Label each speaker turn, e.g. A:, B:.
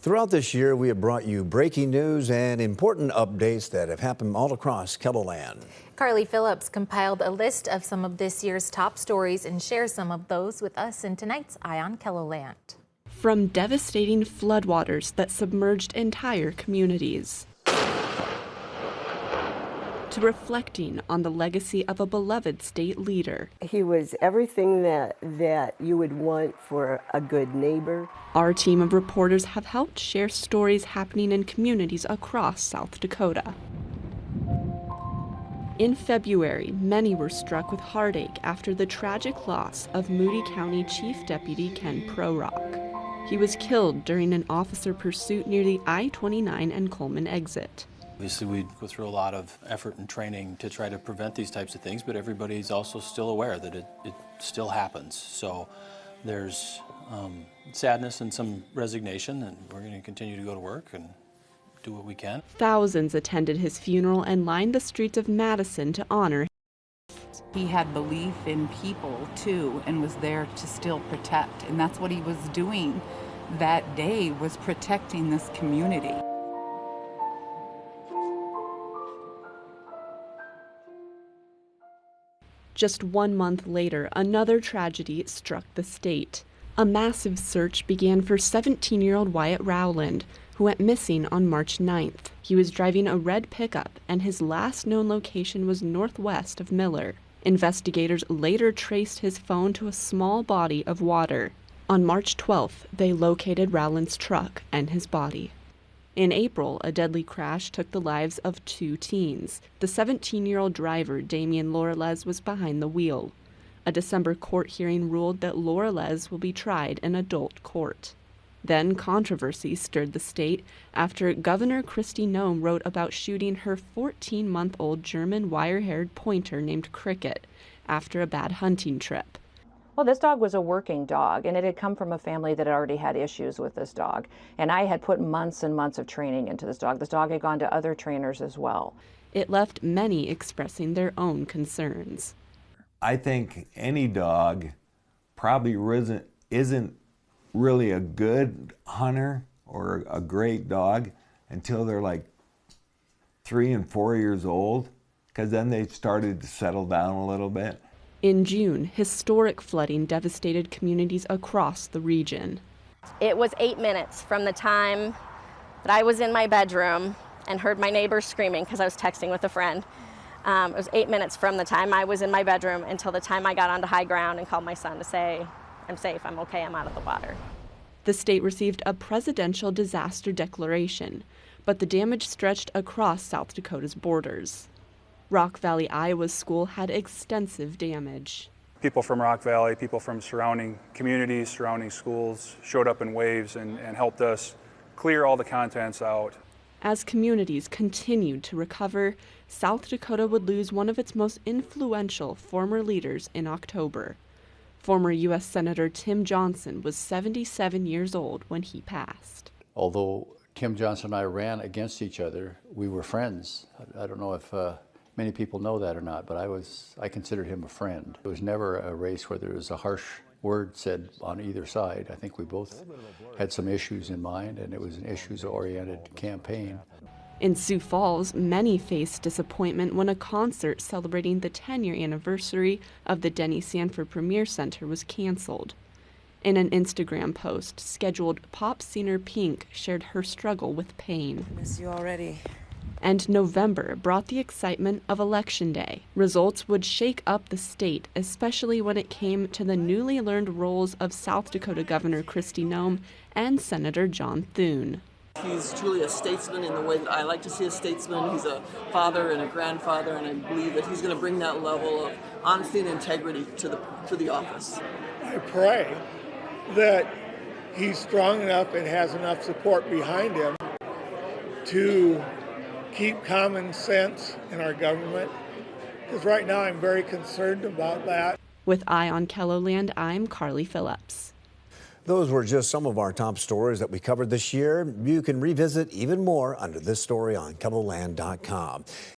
A: Throughout this year, we have brought you breaking news and important updates that have happened all across KELOLAND.
B: Carly Phillips compiled a list of some of this year's top stories and shares some of those with us in tonight's Eye on KELOLAND.
C: From devastating floodwaters that submerged entire communities, to reflecting on the legacy of a beloved state leader.
D: He was everything that you would want for a good neighbor.
C: Our team of reporters have helped share stories happening in communities across South Dakota. In February, many were struck with heartache after the tragic loss of Moody County Chief Deputy Ken Prorock. He was killed during an officer pursuit near the I-29 and Coleman exit.
E: Obviously, we go through a lot of effort and training to try to prevent these types of things, but everybody's also still aware that it still happens. So there's sadness and some resignation, and we're going to continue to go to work and do what we can.
C: Thousands attended his funeral and lined the streets of Madison to honor him.
F: He had belief in people, too, and was there to still protect. And that's what he was doing that day, was protecting this community.
C: Just 1 month later, another tragedy struck the state. A massive search began for 17-year-old Wyatt Rowland, who went missing on March 9th. He was driving a red pickup, and his last known location was northwest of Miller. Investigators later traced his phone to a small body of water. On March 12th, they located Rowland's truck and his body. In April, a deadly crash took the lives of 2 teens. The 17-year-old driver, Damian Lorelez, was behind the wheel. A December court hearing ruled that Lorelez will be tried in adult court. Then controversy stirred the state after Governor Kristi Noem wrote about shooting her 14-month-old German wire-haired pointer named Cricket after a bad hunting trip.
G: Well, this dog was a working dog, and it had come from a family that had already had issues with this dog. And I had put months and months of training into this dog. This dog had gone to other trainers as well.
C: It left many expressing their own concerns.
H: I think any dog probably isn't really a good hunter or a great dog until they're like 3 and 4 years old, because then they started to settle down a little bit.
C: In June, historic flooding devastated communities across the region.
I: It was 8 minutes from the time that I was in my bedroom and heard my neighbors screaming because I was texting with a friend. It was 8 minutes from the time I was in my bedroom until the time I got onto high ground and called my son to say, I'm safe, I'm okay, I'm out of the water.
C: The state received a presidential disaster declaration, but the damage stretched across South Dakota's borders. Rock Valley Iowa School had extensive damage.
J: People from Rock Valley, people from surrounding communities, surrounding schools showed up in waves and helped us clear all the contents out.
C: As communities continued to recover, South Dakota would lose one of its most influential former leaders in October. Former U.S. Senator Tim Johnson was 77 years old when he passed.
K: Although Tim Johnson and I ran against each other, we were friends. I don't know if many people know that or not, but I considered him a friend. It was never a race where there was a harsh word said on either side. I think we both had some issues in mind, and it was an issues-oriented campaign.
C: In Sioux Falls, many faced disappointment when a concert celebrating the 10-year anniversary of the Denny Sanford Premier Center was canceled. In an Instagram post, scheduled pop singer Pink shared her struggle with pain.
L: I miss you already.
C: And November brought the excitement of Election Day. Results would shake up the state, especially when it came to the newly learned roles of South Dakota Governor Kristi Noem and Senator John Thune.
L: He's truly a statesman in the way that I like to see a statesman. He's a father and a grandfather, and I believe that he's going to bring that level of honesty and integrity to the office.
M: I pray that he's strong enough and has enough support behind him to keep common sense in our government, because right now I'm very concerned about that.
C: With Eye on KELOLAND, I'm Carly Phillips.
A: Those were just some of our top stories that we covered this year. You can revisit even more under this story on KELOLAND.com.